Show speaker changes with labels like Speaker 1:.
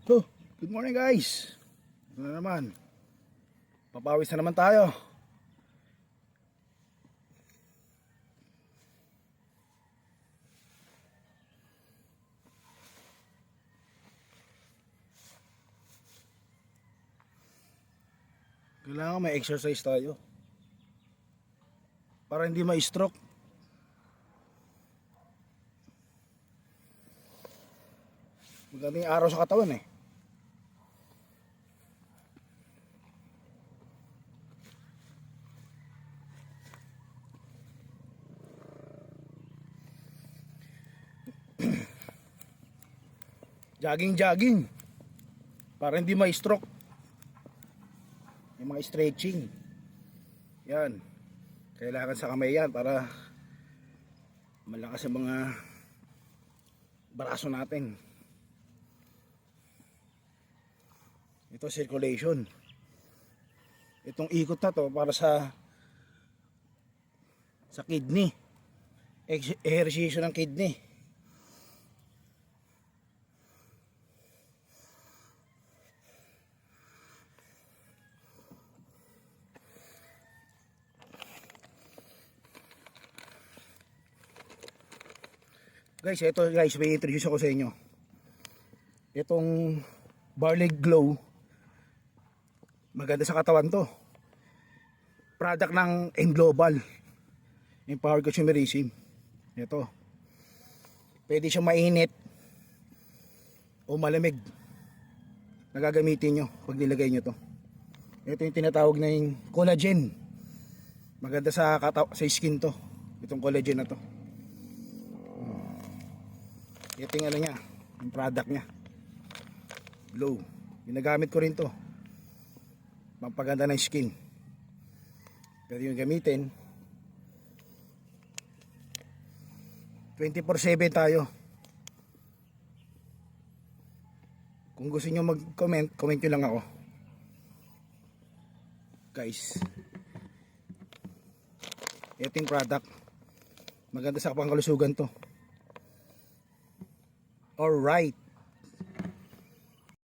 Speaker 1: So, good morning guys. Ito na naman. Papawis na naman tayo. Kailangan may exercise tayo para hindi ma-stroke. Magandang araw sa katawan eh. Jogging para hindi ma-stroke. Yung mga stretching yan, kailangan sa kamay yan para malakas ang mga braso natin. Ito circulation, itong ikot na to para sa kidney, ehersisyo ng kidney. Guys, ito guys, may introduce ako sa inyo. Itong Barley Glow, maganda sa katawan to. Product ng Global Empowered Consumerism. Ito, pwede siya mainit o malamig na gagamitin nyo pag nilagay nyo to. Ito yung tinatawag na yung collagen. Maganda sa skin to, itong collagen na to. Ito yung ano niya, yung product niya, Glow. Ginagamit ko rin to, pampaganda ng skin. Pero yung gamitin 24/7 tayo. Kung gusto nyo mag-comment, comment nyo lang ako guys. Ito yung product, maganda sa pangkalusugan to. Alright,